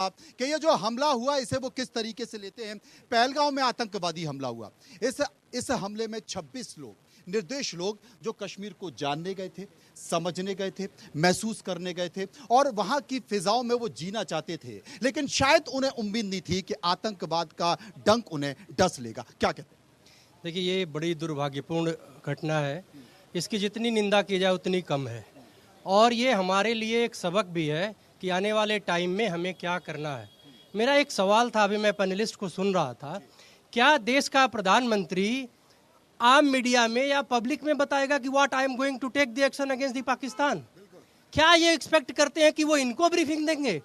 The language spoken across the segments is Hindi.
कि ये जो हमला हुआ इसे वो किस तरीके से लेते हैं। पहलगांव में आतंकवादी हमला हुआ। इस हमले में 26 लोग, निर्दोष लोग जो कश्मीर को जानने गए थे, समझने गए थे, महसूस करने गए थे और वहां की फिजाओं में वो जीना चाहते थे, लेकिन शायद उन्हें उम्मीद नहीं थी कि आतंकवाद का डंक उन्हें डस लेगा। क्या कहते हैं? देखिए, ये बड़ी दुर्भाग्यपूर्ण घटना है। इसकी जितनी निंदा की जाए उतनी कम है और ये हमारे लिए एक सबक भी है कि आने वाले टाइम में हमें क्या करना है। मेरा एक सवाल था, अभी मैं पैनलिस्ट को सुन रहा था, क्या देश का प्रधानमंत्री आम मीडिया में या पब्लिक में बताएगा कि what I am going to take the action against the Pakistan? क्या ये एक्सपेक्ट करते हैं कि वो इनको ब्रीफिंग देंगे?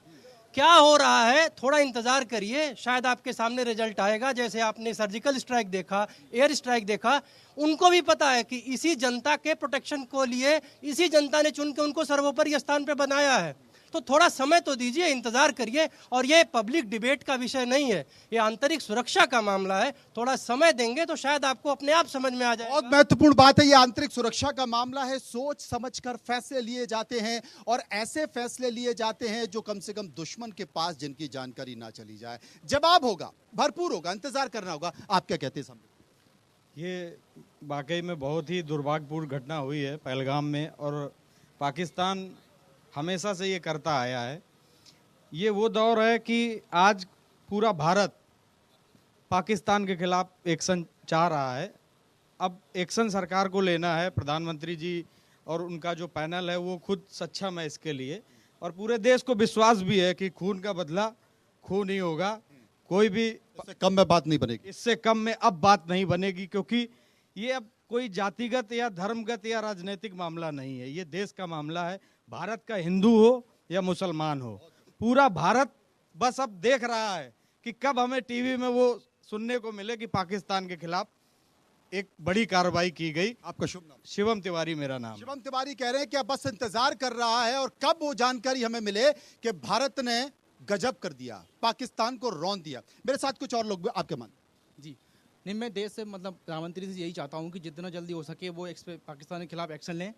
क्या हो रहा है, थोड़ा इंतजार करिए, शायद आपके सामने रिजल्ट आएगा। जैसे आपने सर्जिकल स्ट्राइक देखा, एयर स्ट्राइक देखा, उनको भी पता है कि इसी जनता के प्रोटेक्शन को लिए इसी जनता ने चुन के उनको सर्वोपरि स्थान पे बनाया है। तो थोड़ा समय तो दीजिए, इंतजार करिए। और ये पब्लिक डिबेट का विषय नहीं है, ये आंतरिक सुरक्षा का मामला है। थोड़ा समय देंगे तो शायद आपको अपने आप समझ में आ जाए। बहुत महत्वपूर्ण बात है, ये आंतरिक सुरक्षा का मामला है। सोच समझकर फैसले लिए जाते हैं और ऐसे फैसले लिए जाते हैं जो कम से कम दुश्मन के पास जिनकी जानकारी ना चली जाए। जवाब होगा, भरपूर होगा, इंतजार करना होगा। आप क्या कहते हैं साहब? ये वाकई में बहुत ही दुर्भाग्यपूर्ण घटना हुई है पहलगाम में और पाकिस्तान हमेशा से ये करता आया है। ये वो दौर है कि आज पूरा भारत पाकिस्तान के खिलाफ एक्शन चाह रहा है। अब एक्शन सरकार को लेना है। प्रधानमंत्री जी और उनका जो पैनल है वो खुद सक्षम है इसके लिए और पूरे देश को विश्वास भी है कि खून का बदला खून ही होगा। कोई भी इससे कम में बात नहीं बनेगी, इससे कम में अब बात नहीं बनेगी, क्योंकि ये अब कोई जातिगत या धर्मगत या राजनीतिक मामला नहीं है। ये देश का मामला है। भारत का हिंदू हो या मुसलमान हो, पूरा भारत बस अब देख रहा है कि कब हमें टीवी में वो सुनने को मिले कि पाकिस्तान के खिलाफ एक बड़ी कार्रवाई की गई। आपका शुभ नाम? शिवम तिवारी मेरा नाम। शिवम तिवारी कह रहे हैं कि अब बस इंतजार कर रहा है और कब वो जानकारी हमें मिले कि भारत ने गजब कर दिया, पाकिस्तान को रौंद दिया। मेरे साथ कुछ और लोग भी, आपके मन? जी नहीं, मैं देश से मतलब प्रधानमंत्री से यही चाहता हूँ कि जितना जल्दी हो सके वो पाकिस्तान के खिलाफ एक्शन लें।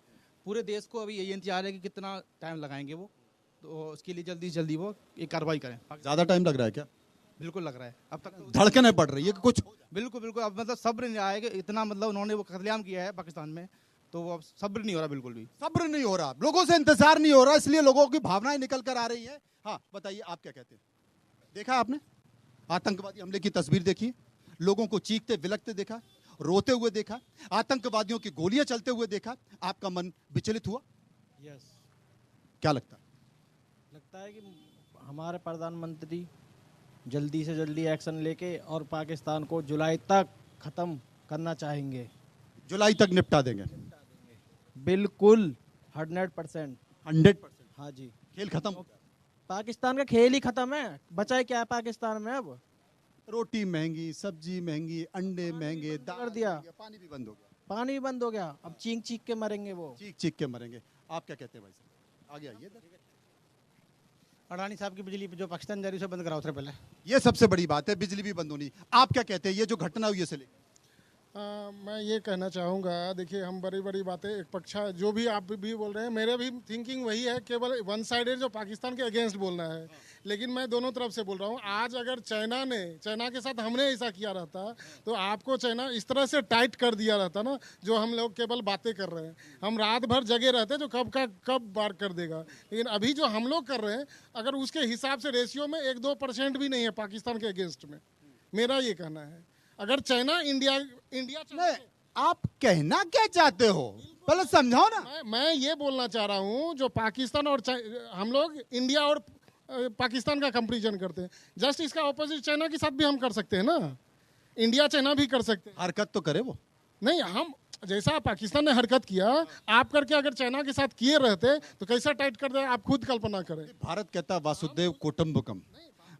पूरे देश को अभी यही इंतजार है कि कितना टाइम लगाएंगे वो, तो उसके लिए जल्दी से जल्दी वो एक कार्रवाई करें। ज्यादा टाइम लग रहा है क्या? बिल्कुल लग रहा है, अब तक तो धड़कनें बढ़ रही है कि कुछ? बिल्कुल बिल्कुल, अब मतलब सब्र नहीं आएगा इतना, मतलब उन्होंने वो कत्लेआम किया है पाकिस्तान में, तो वो अब सब्र नहीं हो रहा, बिल्कुल भी सब्र नहीं हो रहा, लोगों से इंतजार नहीं हो रहा, इसलिए लोगों की भावनाएं निकल कर आ रही है। हाँ बताइए, आप क्या कहते हैं? देखा आपने आतंकवादी हमले की तस्वीर देखी, लोगों को चीखते विलखते देखा, रोते हुए देखा, आतंकवादियों की गोलियां चलते हुए देखा। आपका मन विचलित हुआ? यस, क्या लगता है कि हमारे प्रधानमंत्री जल्दी से जल्दी एक्शन लेके और पाकिस्तान को जुलाई तक ख़त्म करना चाहेंगे। जुलाई तक निपटा देंगे? बिल्कुल 100%। 100%? हाँ जी, खेल खत्म हो गया? पाकिस्तान का खेल ही खत्म है। बचा है क्या है पाकिस्तान में? अब रोटी महंगी, सब्जी महंगी, अंडे महंगे, दाल कर दिया, महंगी, पानी भी बंद हो गया। पानी भी बंद हो गया, अब चीख चीख के मरेंगे वो, चीख चीख के मरेंगे। आप क्या कहते हैं भाई साहब? आगे आइए। अडानी साहब की बिजली जो पाकिस्तान जा रही है उसे बंद कराओ सबसे पहले। ये सबसे बड़ी बात है, बिजली भी बंद होनी। आप क्या कहते हैं, ये जो घटना हुई है इसे लेकर? मैं ये कहना चाहूँगा, देखिए हम बड़ी बड़ी बातें, एक पक्षा जो भी आप भी बोल रहे हैं, मेरे भी थिंकिंग वही है, केवल वन साइडेड जो पाकिस्तान के अगेंस्ट बोलना है। लेकिन मैं दोनों तरफ से बोल रहा हूँ। आज अगर चाइना के साथ हमने ऐसा किया रहता तो आपको चाइना इस तरह से टाइट कर दिया रहता ना, जो हम लोग केवल बातें कर रहे हैं, हम रात भर जगे रहते जो कब वार कर देगा। लेकिन अभी जो हम लोग कर रहे हैं, अगर उसके हिसाब से रेशियो में 1-2% भी नहीं है पाकिस्तान के अगेंस्ट में। मेरा ये कहना है, अगर चाइना इंडिया नहीं, आप कहना क्या चाहते हो पहले समझाओ ना। मैं ये बोलना चाह रहा हूँ, जो पाकिस्तान और हम लोग इंडिया और पाकिस्तान का कंपैरिजन करते हैं, जस्ट इसका ऑपोजिट चाइना के साथ भी हम कर सकते हैं ना। इंडिया चाइना भी कर सकते हैं। हरकत तो करे वो नहीं, हम जैसा पाकिस्तान ने हरकत किया, आप करके अगर चाइना के साथ किए रहते तो कैसा टाइट कर दे, आप खुद कल्पना करें। भारत कहता है वासुदेव कुटुंबकम,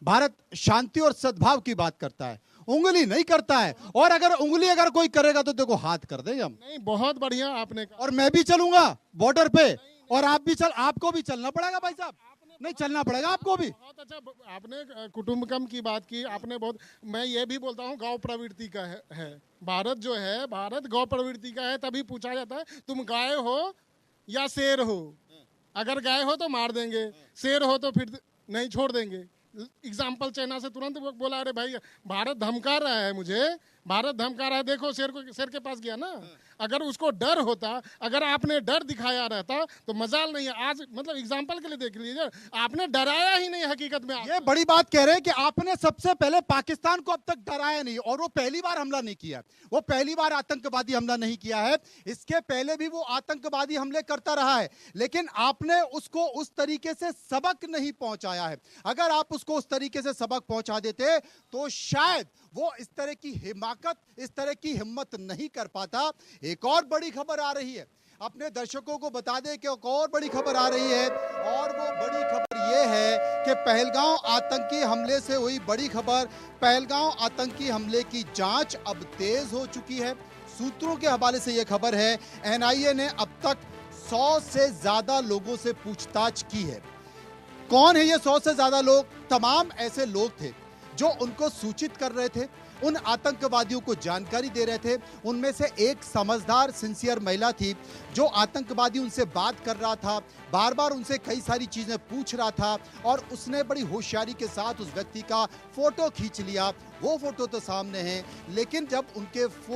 भारत शांति और सद्भाव की बात करता है, उंगली नहीं करता है। और अगर उंगली अगर कोई करेगा तो देखो हाथ कर देंगे हम। नहीं, बहुत बढ़िया आपने कहा। और मैं भी चलूंगा बॉर्डर पे, और आप भी आपको भी चलना पड़ेगा भाई साहब। नहीं, चलना पड़ेगा आपको भी। बहुत अच्छा आपने कुटुंबकम की बात की, आपने बहुत। मैं ये भी बोलता हूँ गांव प्रवृत्ति का है। भारत जो है, भारत गौ प्रवृत्ति का है। तभी पूछा जाता है तुम गाय हो या शेर हो। अगर गाय हो तो मार देंगे, शेर हो तो फिर नहीं छोड़ देंगे। एग्जाम्पल चाइना से तुरंत वो बोला अरे भाई भारत धमका रहा है मुझे, भारत धमका रहा है, देखो शेर के पास गया ना। अगर उसको डर होता, अगर आपने डर दिखाया रहता तो मजाल नहीं है। आज मतलब एग्जाम्पल के लिए देख लीजिए, आपने डराया ही नहीं हकीकत में। ये बड़ी बात कह रहे हैं कि आपने सबसे पहले पाकिस्तान को अब तक डराया नहीं, और वो पहली बार हमला नहीं किया, वो पहली बार आतंकवादी हमला नहीं किया है। इसके पहले भी वो आतंकवादी हमले करता रहा है, लेकिन आपने उसको उस तरीके से सबक नहीं पहुंचाया है। अगर आप उसको उस तरीके से सबक पहुंचा देते तो शायद वो इस तरह की हिमाकत, इस तरह की हिम्मत नहीं कर पाता। एक और बड़ी खबर आ रही है, अपने दर्शकों को बता दें कि एक और बड़ी खबर आ रही है, और वो बड़ी खबर ये है कि पहलगांव आतंकी हमले से हुई बड़ी खबर। पहलगांव आतंकी हमले की जांच अब तेज हो चुकी है। सूत्रों के हवाले से यह खबर है, एनआईए ने अब तक 100 से ज्यादा लोगों से पूछताछ की है। कौन है ये 100 से ज्यादा लोग? तमाम ऐसे लोग थे जो उनको सूचित कर रहे थे, उन आतंकवादियों को जानकारी दे रहे थे। उनमें से एक समझदार सिंसियर महिला थी जो आतंकवादी उनसे बात कर रहा था, बार बार उनसे कई सारी चीजें पूछ रहा था, और उसने बड़ी होशियारी के साथ उस व्यक्ति का फोटो खींच लिया। वो फोटो तो सामने है, लेकिन जब उनके